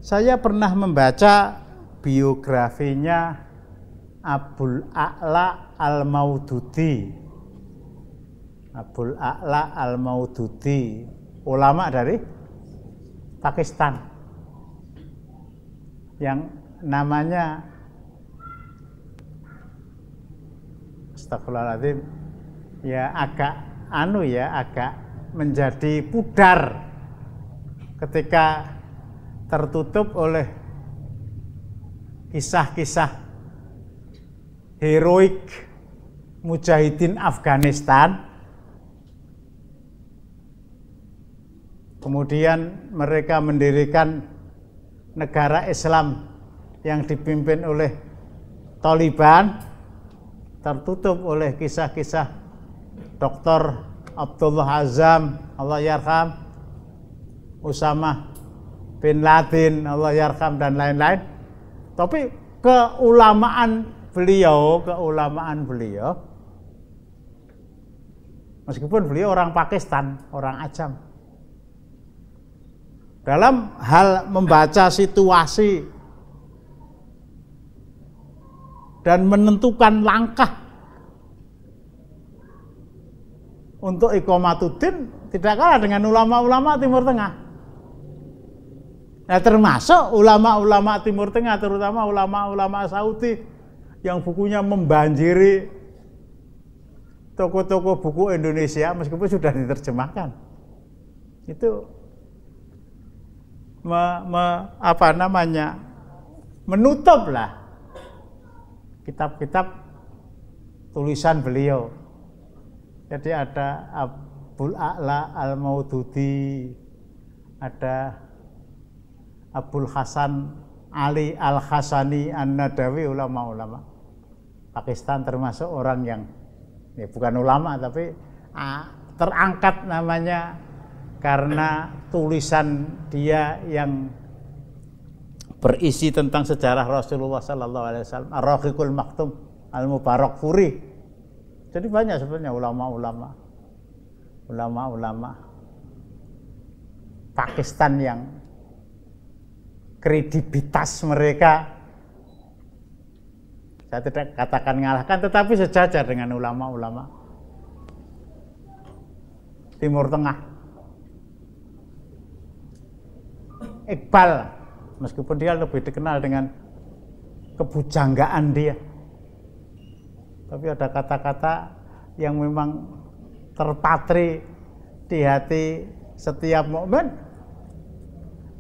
Saya pernah membaca biografinya Abul A'la Al-Maududi. Abul A'la Al-Maududi, ulama dari Pakistan yang namanya astagfirullahaladzim, ya agak menjadi pudar ketika tertutup oleh kisah-kisah heroik mujahidin Afghanistan. Kemudian mereka mendirikan negara Islam yang dipimpin oleh Taliban, tertutup oleh kisah-kisah Dr. Abdullah Azzam, Allah yarham, Usamah bin Laden, Allah yarham, dan lain-lain. Tapi keulamaan beliau, meskipun beliau orang Pakistan, orang Ajam, dalam hal membaca situasi dan menentukan langkah untuk iqamatuddin tidak kalah dengan ulama-ulama Timur Tengah. Nah, termasuk ulama-ulama Timur Tengah, terutama ulama-ulama Saudi yang bukunya membanjiri toko-toko buku Indonesia meskipun sudah diterjemahkan. Itu menutuplah kitab-kitab tulisan beliau. Jadi ada Abul A'la Al-Maududi, ada Abul Hasan Ali Al-Hasani An-Nadawi, ulama-ulama Pakistan, termasuk orang yang ya bukan ulama tapi terangkat namanya karena tulisan dia yang berisi tentang sejarah Rasulullah sallallahu alaihi wasallam, Ar-Rahiqul Maktum Al-Mubarakfuri. Jadi banyak sebenarnya ulama-ulama Pakistan yang kredibilitas mereka, saya tidak katakan ngalahkan, tetapi sejajar dengan ulama-ulama Timur Tengah. Iqbal, meskipun dia lebih dikenal dengan kebujanggaan dia, tapi ada kata-kata yang memang terpatri di hati setiap mukmin.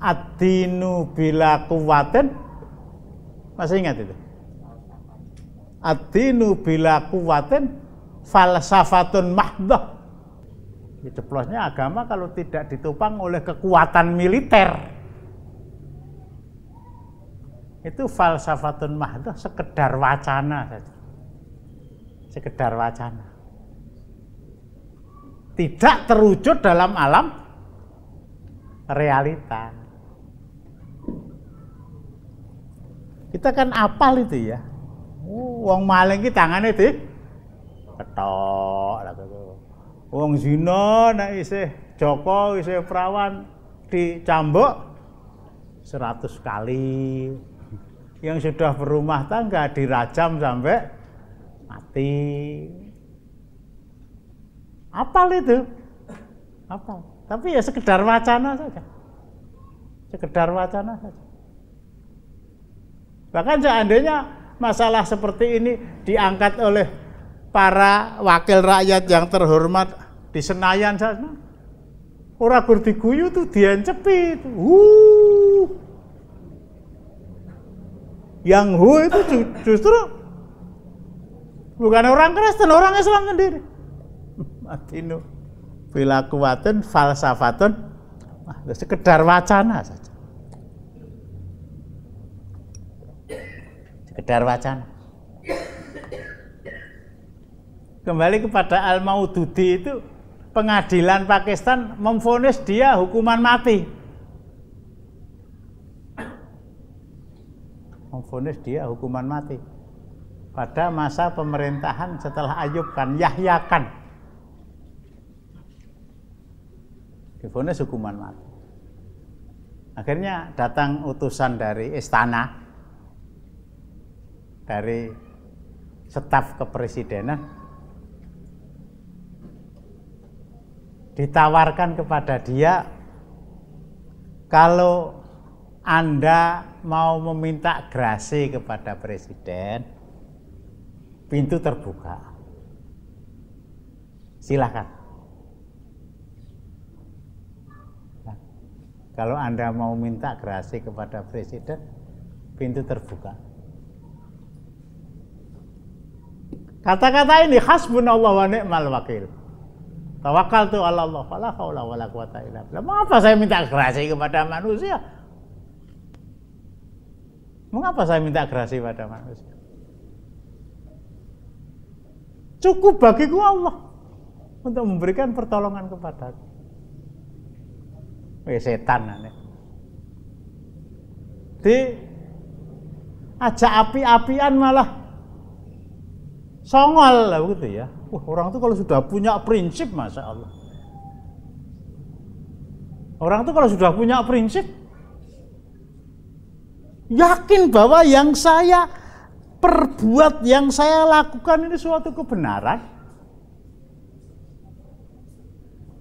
Ad-dinu bila quwwatin, masih ingat itu? Ad-dinu bila quwwatin falsafatun mahdhah. Jeblosnya agama kalau tidak ditopang oleh kekuatan militer, itu falsafatun mahdhah, sekedar wacana saja. Sekedar wacana. Tidak terwujud dalam alam realita. Kita kan apal itu ya. Wong maling ki tangane di ketok lah gitu. Wong zina nek isih Joko isih perawan dicambuk 100 kali. Yang sudah berumah tangga dirajam sampai mati. Apal itu? Apal. Tapi ya sekedar wacana saja. Sekedar wacana saja. Bahkan seandainya masalah seperti ini diangkat oleh para wakil rakyat yang terhormat di Senayan sana, orang berdiguyu tuh diancepi. Yang itu justru bukan orang Kristen, orang Islam sendiri. Adinu bila kuwatin falsafatun, sekedar wacana saja. Sekedar wacana. Kembali kepada Al-Maududi itu, pengadilan Pakistan memvonis dia hukuman mati. Memvonis dia hukuman mati pada masa pemerintahan setelah Ayub Khan, Yahya Khan. Divonis hukuman mati. Akhirnya datang utusan dari istana, dari staf kepresidenan, ditawarkan kepada dia, kalau Anda mau meminta grasi kepada presiden, pintu terbuka, silakan. Nah, kalau Anda mau minta grasi kepada presiden, pintu terbuka. Kata-kata ini hasbunallah wa ni'mal wakil. Tawakkaltu 'ala Allah, wala haula wala quwata illa billah. Mengapa saya minta grasi kepada manusia? Mengapa saya minta grasi pada manusia? Cukup bagiku Allah untuk memberikan pertolongan kepadaku. Setan aneh. Ajak api-apian malah songol lah begitu ya. Wah, orang itu kalau sudah punya prinsip, Masya Allah. Orang itu kalau sudah punya prinsip, yakin bahwa yang saya perbuat, yang saya lakukan ini suatu kebenaran.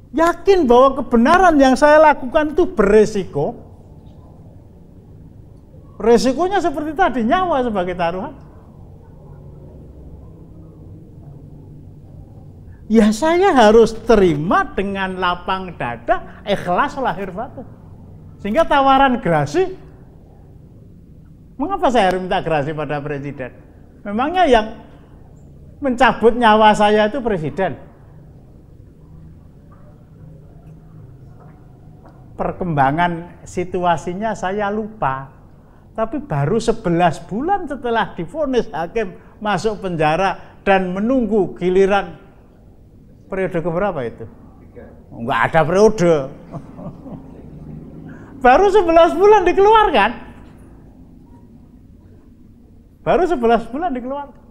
Yakin bahwa kebenaran yang saya lakukan itu beresiko. Resikonya seperti tadi, nyawa sebagai taruhan. Ya saya harus terima dengan lapang dada, ikhlas lahir batin. Sehingga tawaran grasi, mengapa saya harus minta grasi pada presiden? Memangnya yang mencabut nyawa saya itu presiden? Perkembangan situasinya saya lupa. Tapi baru 11 bulan setelah divonis hakim masuk penjara dan menunggu giliran periode keberapa itu? Enggak ada periode. Baru 11 bulan dikeluarkan. Baru 11 bulan dikeluarkan.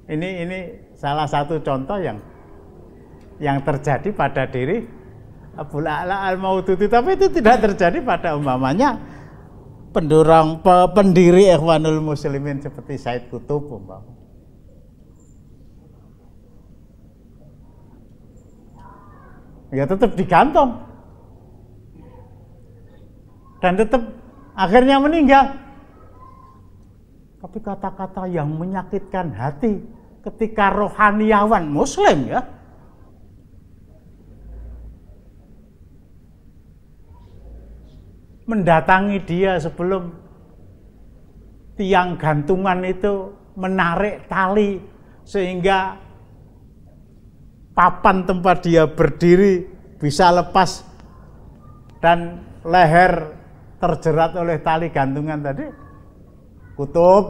Ini salah satu contoh yang terjadi pada diri Abul A'la Al-Maududi, tapi itu tidak terjadi pada umpamanya pendiri Ikhwanul Muslimin seperti Said Qutb umpamanya. Ya tetap digantung dan tetap akhirnya meninggal. Tapi kata-kata yang menyakitkan hati ketika rohaniawan Muslim ya, mendatangi dia sebelum tiang gantungan itu menarik tali sehingga papan tempat dia berdiri bisa lepas dan leher terjerat oleh tali gantungan tadi. Qutb,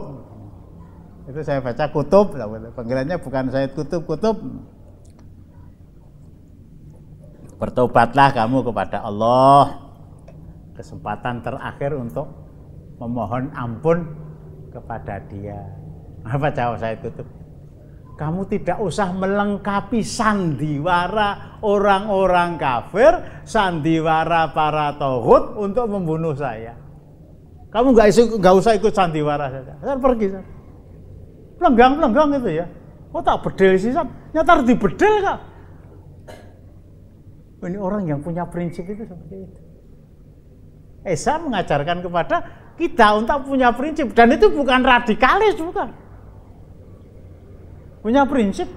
itu saya baca Qutb, panggilannya bukan Said Qutb, Qutb. Bertobatlah kamu kepada Allah. Kesempatan terakhir untuk memohon ampun kepada dia. Apa jawab Said Qutb? Kamu tidak usah melengkapi sandiwara orang-orang kafir, sandiwara para tauhid untuk membunuh saya. Kamu nggak usah ikut sandiwara saja. Saya pergi saja. Pelenggang itu ya. Oh tak bedel sih, nyata harus dibedel kak. Ini orang yang punya prinsip itu seperti itu. Islam mengajarkan kepada kita untuk punya prinsip, dan itu bukan radikalis, bukan. Punya prinsip,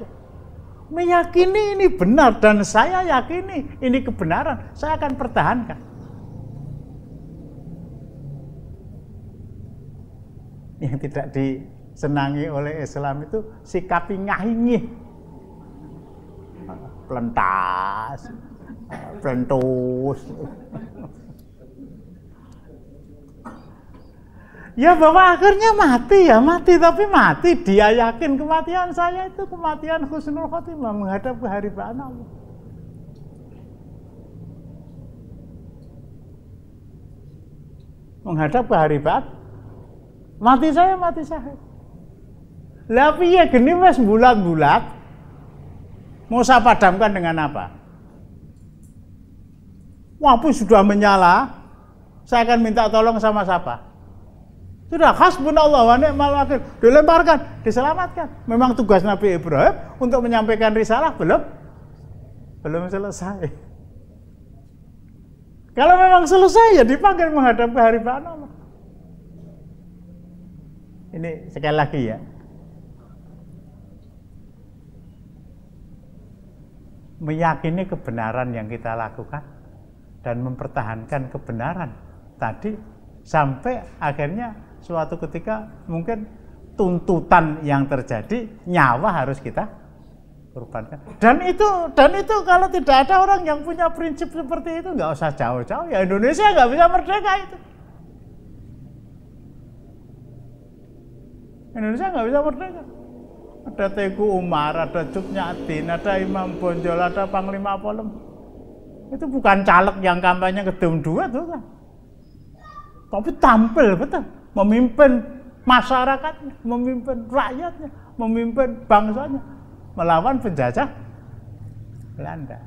meyakini ini benar dan saya yakini ini kebenaran, saya akan pertahankan. Yang tidak disenangi oleh Islam itu sikapi ngahingih, pelentas, pelentus. Ya bahwa akhirnya mati ya mati, tapi mati dia yakin kematian saya itu kematian husnul khotimah, menghadap keharibaan Allah. Menghadap keharibaan, mati saya mati syahid. Lah piye geni wis bulat-bulat mau saya padamkan dengan apa? api sudah menyala, saya akan minta tolong sama siapa? Sudah, hasbunallah wa ni'mal wakil, dilemparkan, diselamatkan. Memang tugas Nabi Ibrahim untuk menyampaikan risalah belum selesai. Kalau memang selesai, ya dipanggil menghadap keharibaan Allah. Ini sekali lagi ya, meyakini kebenaran yang kita lakukan dan mempertahankan kebenaran tadi sampai akhirnya suatu ketika mungkin tuntutan yang terjadi, nyawa harus kita korbankan. Dan itu kalau tidak ada orang yang punya prinsip seperti itu, nggak usah jauh-jauh, ya Indonesia nggak bisa merdeka itu. Indonesia nggak bisa merdeka. Ada Teguh Umar, ada Cut Nyatin, ada Imam Bonjol, ada Panglima Polem. Itu bukan caleg yang kampanye Kedung Dua tuh kan. Tapi tampil betul, memimpin masyarakatnya, memimpin rakyatnya, memimpin bangsanya melawan penjajah Belanda.